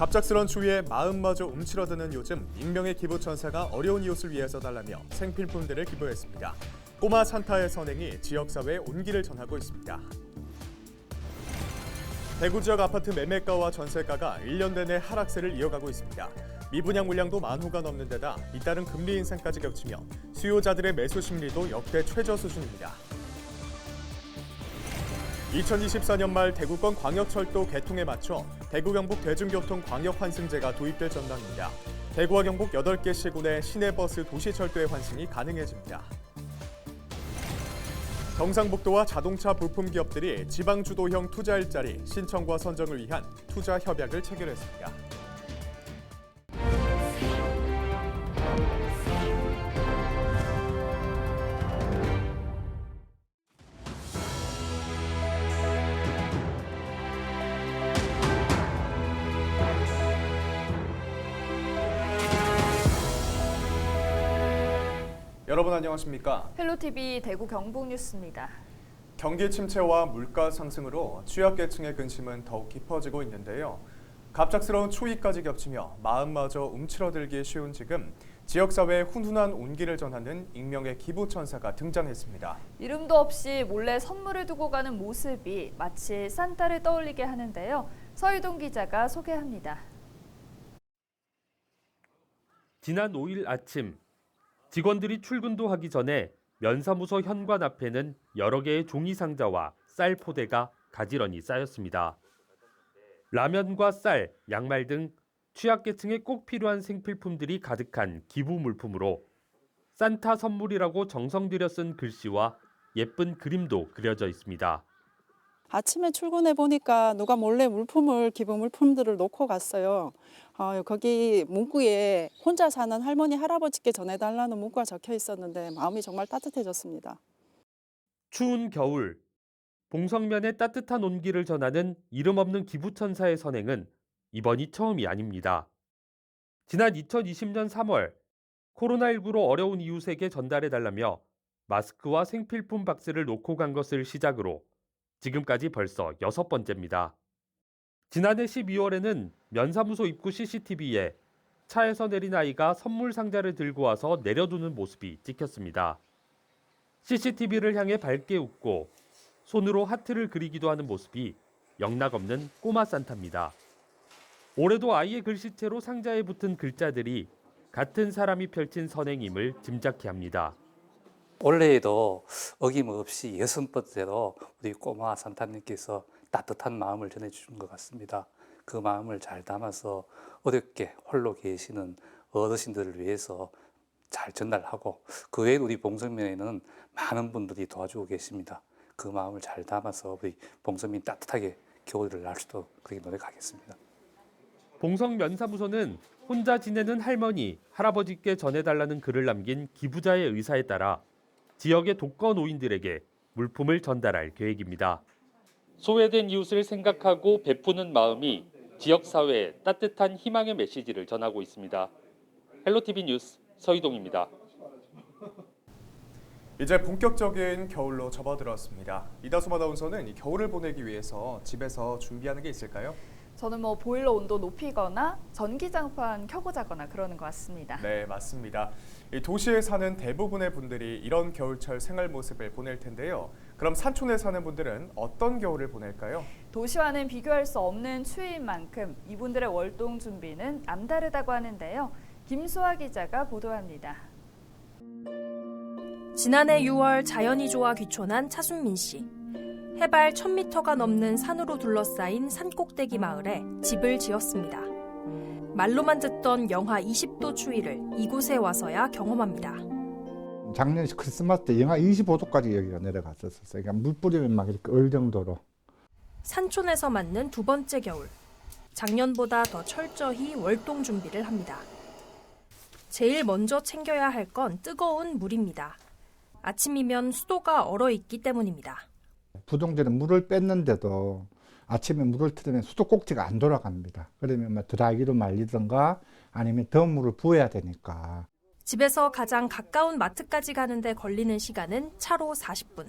갑작스런 추위에 마음마저 움츠러드는 요즘 익명의 기부천사가 어려운 이웃을 위해 써달라며 생필품들을 기부했습니다. 꼬마 산타의 선행이 지역사회에 온기를 전하고 있습니다. 대구 지역 아파트 매매가와 전세가가 1년 내내 하락세를 이어가고 있습니다. 미분양 물량도 만호가 넘는 데다 잇따른 금리 인상까지 겹치며 수요자들의 매수 심리도 역대 최저 수준입니다. 2024년 말 대구권 광역철도 개통에 맞춰 대구 경북 대중교통 광역 환승제가 도입될 전망입니다. 대구와 경북 8개 시군의 시내버스 도시철도의 환승이 가능해집니다. 경상북도와 자동차 부품 기업들이 지방 주도형 투자 일자리 신청과 선정을 위한 투자 협약을 체결했습니다. 여러분 안녕하십니까? 헬로티비 대구 경북 뉴스입니다. 경기 침체와 물가 상승으로 취약계층의 근심은 더욱 깊어지고 있는데요. 갑작스러운 추위까지 겹치며 마음마저 움츠러들기 쉬운 지금 지역사회에 훈훈한 온기를 전하는 익명의 기부천사가 등장했습니다. 이름도 없이 몰래 선물을 두고 가는 모습이 마치 산타를 떠올리게 하는데요. 서희동 기자가 소개합니다. 지난 5일 아침 직원들이 출근도 하기 전에 면사무소 현관 앞에는 여러 개의 종이 상자와 쌀 포대가 가지런히 쌓였습니다. 라면과 쌀, 양말 등 취약계층에 꼭 필요한 생필품들이 가득한 기부 물품으로 산타 선물이라고 정성 들여 쓴 글씨와 예쁜 그림도 그려져 있습니다. 아침에 출근해 보니까 누가 몰래 기부 물품들을 놓고 갔어요. 거기 문구에 혼자 사는 할머니 할아버지께 전해달라는 문구가 적혀 있었는데 마음이 정말 따뜻해졌습니다. 추운 겨울, 봉성면의 따뜻한 온기를 전하는 이름 없는 기부천사의 선행은 이번이 처음이 아닙니다. 지난 2020년 3월 코로나19로 어려운 이웃에게 전달해달라며 마스크와 생필품 박스를 놓고 간 것을 시작으로 지금까지 벌써 6번째입니다. 지난해 12월에는 면사무소 입구 CCTV에 차에서 내린 아이가 선물 상자를 들고 와서 내려두는 모습이 찍혔습니다. CCTV를 향해 밝게 웃고 손으로 하트를 그리기도 하는 모습이 영락없는 꼬마 산타입니다. 올해도 아이의 글씨체로 상자에 붙은 글자들이 같은 사람이 펼친 선행임을 짐작케 합니다. 올해에도 어김없이 6번째로 우리 꼬마 산타님께서 따뜻한 마음을 전해주신 것 같습니다. 그 마음을 잘 담아서 어렵게 홀로 계시는 어르신들을 위해서 잘 전달하고 그 외에도 우리 봉성면에는 많은 분들이 도와주고 계십니다. 그 마음을 잘 담아서 우리 봉성민 따뜻하게 겨울을 날 수도 그렇게 노력하겠습니다. 봉성 면사무소는 혼자 지내는 할머니, 할아버지께 전해달라는 글을 남긴 기부자의 의사에 따라 지역의 독거 노인들에게 물품을 전달할 계획입니다. 소외된 이웃을 생각하고 베푸는 마음이 지역사회에 따뜻한 희망의 메시지를 전하고 있습니다. 헬로티비 뉴스 서희동입니다. 이제 본격적인 겨울로 접어들었습니다. 이다솜 아나운서는 이 겨울을 보내기 위해서 집에서 준비하는 게 있을까요? 저는 보일러 온도 높이거나 전기장판 켜고 자거나 그러는 것 같습니다. 네, 맞습니다. 이 도시에 사는 대부분의 분들이 이런 겨울철 생활 모습을 보낼 텐데요. 그럼 산촌에 사는 분들은 어떤 겨울을 보낼까요? 도시와는 비교할 수 없는 추위인 만큼 이분들의 월동 준비는 남다르다고 하는데요. 김수아 기자가 보도합니다. 지난해 6월 자연이 좋아 귀촌한 차순민 씨. 해발 1000m가 넘는 산으로 둘러싸인 산꼭대기 마을에 집을 지었습니다. 말로만 듣던 영하 20도 추위를 이곳에 와서야 경험합니다. 작년 크리스마스 때 영하 25도까지 여기가 내려갔었어요. 그러니까 물 뿌리면 막 이렇게 얼 정도로. 산촌에서 맞는 두 번째 겨울. 작년보다 더 철저히 월동 준비를 합니다. 제일 먼저 챙겨야 할 건 뜨거운 물입니다. 아침이면 수도가 얼어있기 때문입니다. 부동전에 물을 뺐는데도 아침에 물을 틀으면 수도꼭지가 안 돌아갑니다. 그러면 드라이기로 말리든가 아니면 더 물을 부어야 되니까. 집에서 가장 가까운 마트까지 가는데 걸리는 시간은 차로 40분.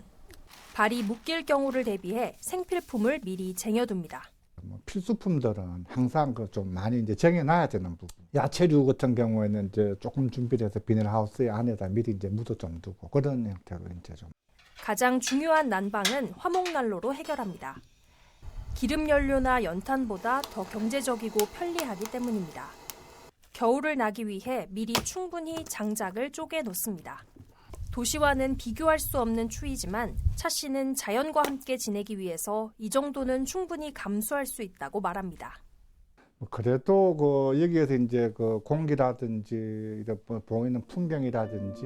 발이 묶일 경우를 대비해 생필품을 미리 쟁여둡니다. 뭐 필수품들은 항상 그 좀 많이 이제 정해놔야 되는 부분. 야채류 같은 경우에는 이제 조금 준비를 해서 비닐하우스에 안에다 미리 이제 묻어 좀 두고 그런 형태로 이제 좀. 가장 중요한 난방은 화목난로로 해결합니다. 기름 연료나 연탄보다 더 경제적이고 편리하기 때문입니다. 겨울을 나기 위해 미리 충분히 장작을 쪼개 놓습니다. 도시와는 비교할 수 없는 추위지만 차 씨는 자연과 함께 지내기 위해서 이 정도는 충분히 감수할 수 있다고 말합니다. 그래도 그 여기에서 이제 그 공기라든지 이런 보이는 풍경이라든지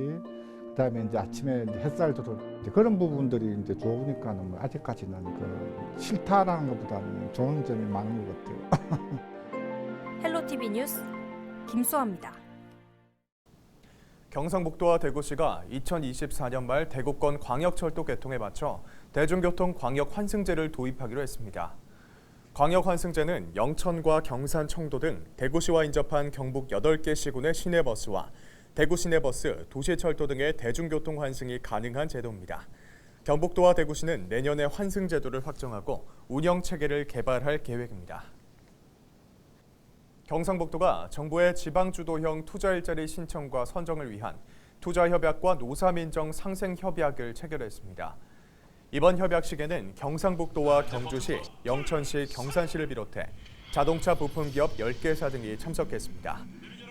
그다음에 이제 아침에 햇살 들어올 때 그런 부분들이 이제 좋으니까는 뭐 아직까지는 그 싫다라는 것보다는 좋은 점이 많은 것 같아요. 헬로티비 뉴스 김수아입니다. 경상북도와 대구시가 2024년 말 대구권 광역철도 개통에 맞춰 대중교통 광역 환승제를 도입하기로 했습니다. 광역 환승제는 영천과 경산, 청도 등 대구시와 인접한 경북 8개 시군의 시내버스와 대구 시내버스, 도시철도 등의 대중교통 환승이 가능한 제도입니다. 경북도와 대구시는 내년에 환승 제도를 확정하고 운영 체계를 개발할 계획입니다. 경상북도가 정부의 지방주도형 투자일자리 신청과 선정을 위한 투자협약과 노사민정 상생협약을 체결했습니다. 이번 협약식에는 경상북도와 경주시, 영천시, 경산시를 비롯해 자동차 부품기업 10개사 등이 참석했습니다.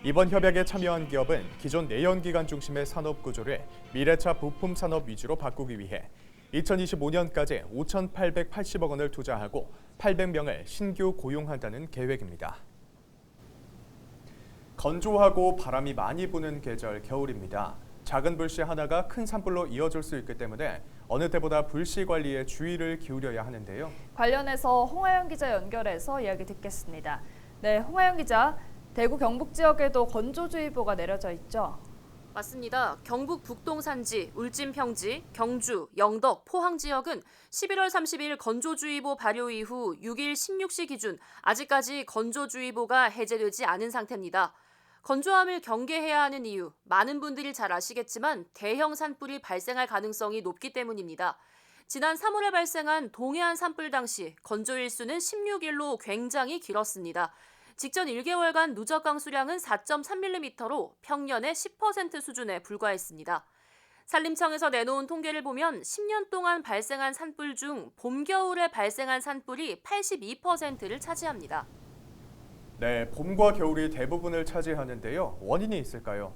이번 협약에 참여한 기업은 기존 내연기관 중심의 산업 구조를 미래차 부품 산업 위주로 바꾸기 위해 2025년까지 5,880억 원을 투자하고 800명을 신규 고용한다는 계획입니다. 건조하고 바람이 많이 부는 계절 겨울입니다. 작은 불씨 하나가 큰 산불로 이어질 수 있기 때문에 어느 때보다 불씨 관리에 주의를 기울여야 하는데요. 관련해서 홍하영 기자 연결해서 이야기 듣겠습니다. 네, 홍하영 기자, 대구 경북 지역에도 건조주의보가 내려져 있죠? 맞습니다. 경북 북동산지, 울진평지, 경주, 영덕, 포항 지역은 11월 30일 건조주의보 발효 이후 6일 16시 기준 아직까지 건조주의보가 해제되지 않은 상태입니다. 건조함을 경계해야 하는 이유, 많은 분들이 잘 아시겠지만 대형 산불이 발생할 가능성이 높기 때문입니다. 지난 3월에 발생한 동해안 산불 당시 건조일수는 16일로 굉장히 길었습니다. 직전 1개월간 누적 강수량은 4.3mm로 평년의 10% 수준에 불과했습니다. 산림청에서 내놓은 통계를 보면 10년 동안 발생한 산불 중 봄, 겨울에 발생한 산불이 82%를 차지합니다. 네, 봄과 겨울이 대부분을 차지하는데요. 원인이 있을까요?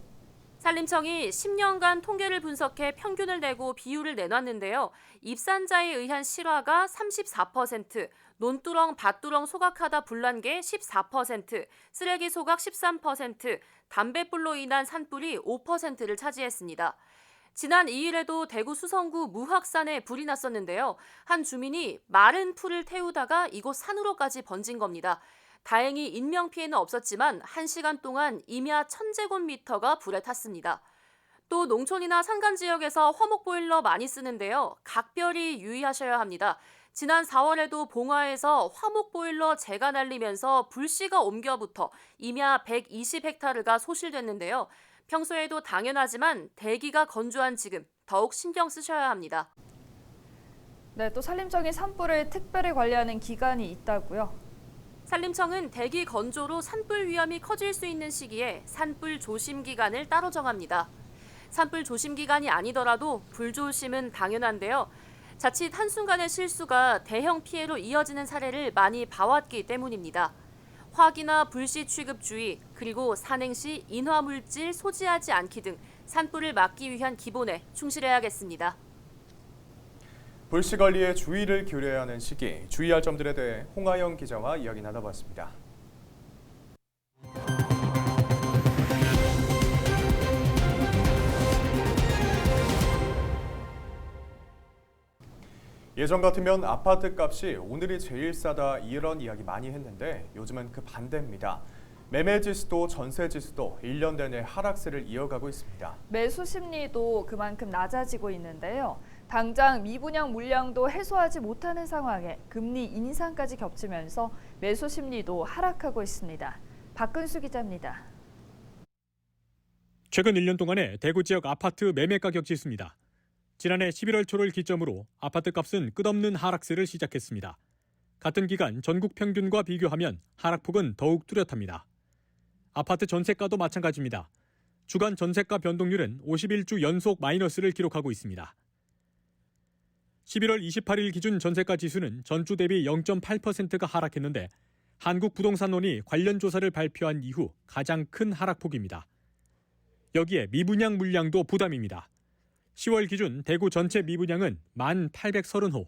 산림청이 10년간 통계를 분석해 평균을 내고 비율을 내놨는데요. 입산자에 의한 실화가 34%, 논두렁, 밭두렁 소각하다 불난 게 14%, 쓰레기 소각 13%, 담뱃불로 인한 산불이 5%를 차지했습니다. 지난 2일에도 대구 수성구 무학산에 불이 났었는데요. 한 주민이 마른 풀을 태우다가 이곳 산으로까지 번진 겁니다. 다행히 인명피해는 없었지만 1시간 동안 임야 1000제곱미터가 불에 탔습니다. 또 농촌이나 산간 지역에서 화목보일러 많이 쓰는데요. 각별히 유의하셔야 합니다. 지난 4월에도 봉화에서 화목보일러 재가 날리면서 불씨가 옮겨붙어 임야 120헥타르가 소실됐는데요. 평소에도 당연하지만 대기가 건조한 지금 더욱 신경 쓰셔야 합니다. 네, 또 산림청이 산불을 특별히 관리하는 기간이 있다고요? 산림청은 대기 건조로 산불 위험이 커질 수 있는 시기에 산불 조심 기간을 따로 정합니다. 산불 조심 기간이 아니더라도 불조심은 당연한데요. 자칫 한순간의 실수가 대형 피해로 이어지는 사례를 많이 봐왔기 때문입니다. 화기나 불씨 취급 주의, 그리고 산행 시 인화물질 소지하지 않기 등 산불을 막기 위한 기본에 충실해야겠습니다. 불씨 관리에 주의를 기울여야 하는 시기, 주의할 점들에 대해 홍하영 기자와 이야기 나눠봤습니다. 예전 같으면 아파트 값이 오늘이 제일 싸다 이런 이야기 많이 했는데 요즘은 그 반대입니다. 매매 지수도 전세 지수도 1년 내내 하락세를 이어가고 있습니다. 매수 심리도 그만큼 낮아지고 있는데요. 당장 미분양 물량도 해소하지 못하는 상황에 금리 인상까지 겹치면서 매수 심리도 하락하고 있습니다. 박근수 기자입니다. 최근 1년 동안의 대구 지역 아파트 매매 가격 지수입니다. 지난해 11월 초를 기점으로 아파트 값은 끝없는 하락세를 시작했습니다. 같은 기간 전국 평균과 비교하면 하락폭은 더욱 뚜렷합니다. 아파트 전세가도 마찬가지입니다. 주간 전세가 변동률은 51주 연속 마이너스를 기록하고 있습니다. 11월 28일 기준 전세가 지수는 전주 대비 0.8%가 하락했는데 한국부동산원이 관련 조사를 발표한 이후 가장 큰 하락폭입니다. 여기에 미분양 물량도 부담입니다. 10월 기준 대구 전체 미분양은 1,830호,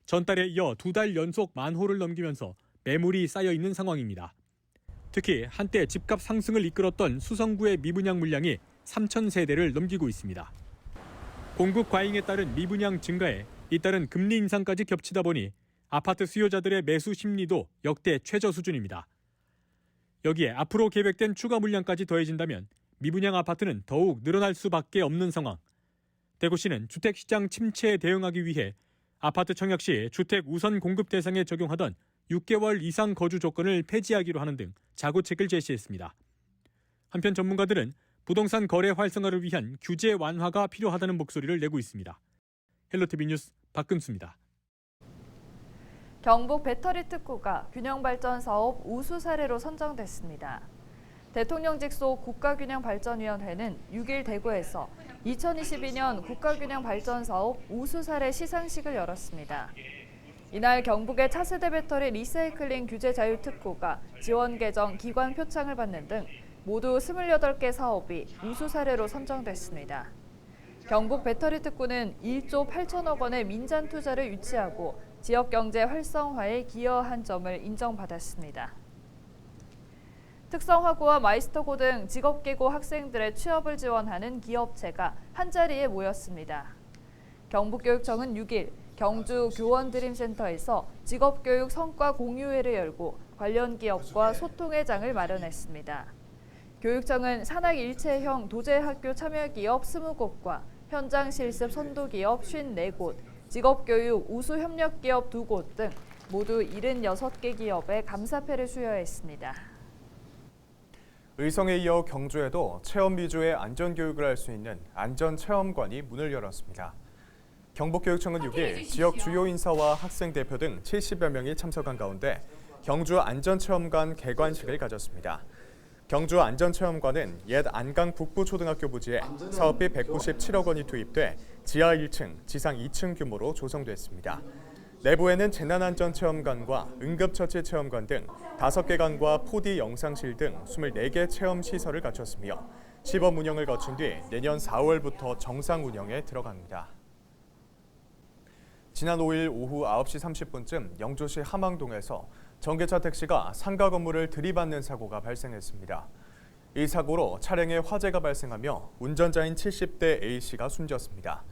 전달에 이어 2달 연속 10,000호를 넘기면서 매물이 쌓여 있는 상황입니다. 특히 한때 집값 상승을 이끌었던 수성구의 미분양 물량이 3,000세대를 넘기고 있습니다. 공급 과잉에 따른 미분양 증가에 잇따른 금리 인상까지 겹치다 보니 아파트 수요자들의 매수 심리도 역대 최저 수준입니다. 여기에 앞으로 계획된 추가 물량까지 더해진다면 미분양 아파트는 더욱 늘어날 수밖에 없는 상황. 대구시는 주택시장 침체에 대응하기 위해 아파트 청약 시 주택 우선 공급 대상에 적용하던 6개월 이상 거주 조건을 폐지하기로 하는 등 자구책을 제시했습니다. 한편 전문가들은 부동산 거래 활성화를 위한 규제 완화가 필요하다는 목소리를 내고 있습니다. 헬로티비 뉴스 박금수입니다. 경북 배터리 특구가 균형발전 사업 우수 사례로 선정됐습니다. 대통령 직속 국가균형발전위원회는 6일 대구에서 2022년 국가균형발전사업 우수 사례 시상식을 열었습니다. 이날 경북의 차세대 배터리 리사이클링 규제 자유 특구가 지원 계정 기관 표창을 받는 등 모두 28개 사업이 우수 사례로 선정됐습니다. 경북 배터리 특구는 1조 8천억 원의 민간 투자를 유치하고 지역 경제 활성화에 기여한 점을 인정받았습니다. 특성화고와 마이스터고 등 직업계고 학생들의 취업을 지원하는 기업체가 한자리에 모였습니다. 경북교육청은 6일 경주 교원드림센터에서 직업교육 성과 공유회를 열고 관련 기업과 소통의 장을 마련했습니다. 교육청은 산학 일체형 도제학교 참여기업 20곳과 현장 실습 선도기업 54곳, 직업교육 우수 협력기업 2곳 등 모두 76개 기업에 감사패를 수여했습니다. 의성에 이어 경주에도 체험 위주의 안전교육을 할 수 있는 안전체험관이 문을 열었습니다. 경북교육청은 6일 지역 주요 인사와 학생 대표 등 70여 명이 참석한 가운데 경주 안전체험관 개관식을 가졌습니다. 경주 안전체험관은 옛 안강 북부초등학교 부지에 사업비 197억 원이 투입돼 지하 1층, 지상 2층 규모로 조성됐습니다. 내부에는 재난안전체험관과 응급처치체험관 등 5개관과 4D 영상실 등 24개 체험시설을 갖췄으며 시범 운영을 거친 뒤 내년 4월부터 정상 운영에 들어갑니다. 지난 5일 오후 9시 30분쯤 영주시 함항동에서 전기차 택시가 상가 건물을 들이받는 사고가 발생했습니다. 이 사고로 차량에 화재가 발생하며 운전자인 70대 A씨가 숨졌습니다.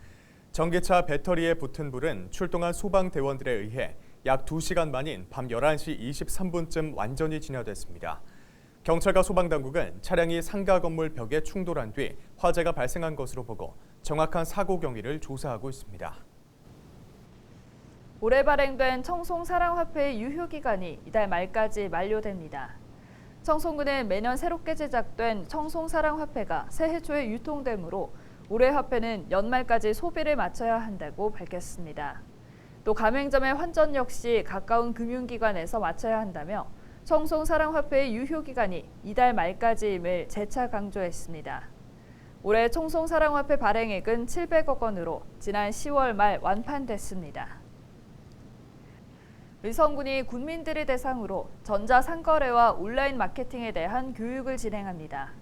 전기차 배터리에 붙은 불은 출동한 소방대원들에 의해 약 2시간 만인 밤 11시 23분쯤 완전히 진화됐습니다. 경찰과 소방당국은 차량이 상가 건물 벽에 충돌한 뒤 화재가 발생한 것으로 보고 정확한 사고 경위를 조사하고 있습니다. 올해 발행된 청송사랑화폐의 유효기간이 이달 말까지 만료됩니다. 청송군은 매년 새롭게 제작된 청송사랑화폐가 새해 초에 유통되므로 올해 화폐는 연말까지 소비를 마쳐야 한다고 밝혔습니다. 또 가맹점의 환전 역시 가까운 금융기관에서 마쳐야 한다며 청송사랑화폐의 유효기간이 이달 말까지임을 재차 강조했습니다. 올해 청송사랑화폐 발행액은 700억 원으로 지난 10월 말 완판됐습니다. 의성군이 군민들을 대상으로 전자상거래와 온라인 마케팅에 대한 교육을 진행합니다.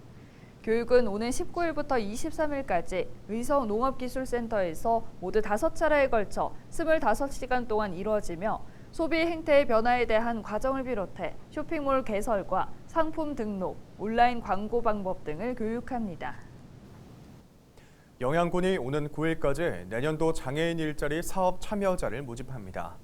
교육은 오는 19일부터 23일까지 의성 농업기술센터에서 모두 5차례에 걸쳐 25시간 동안 이루어지며 소비 행태의 변화에 대한 과정을 비롯해 쇼핑몰 개설과 상품 등록, 온라인 광고 방법 등을 교육합니다. 영양군이 오는 9일까지 내년도 장애인 일자리 사업 참여자를 모집합니다.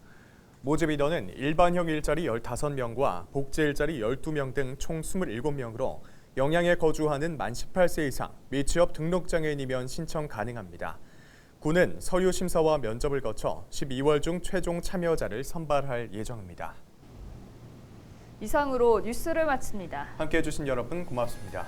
모집 인원은 일반형 일자리 15명과 복지 일자리 12명 등 총 27명으로 영양에 거주하는 만 18세 이상 미취업 등록장애인이면 신청 가능합니다. 군은 서류 심사와 면접을 거쳐 12월 중 최종 참여자를 선발할 예정입니다. 이상으로 뉴스를 마칩니다. 함께해 주신 여러분 고맙습니다.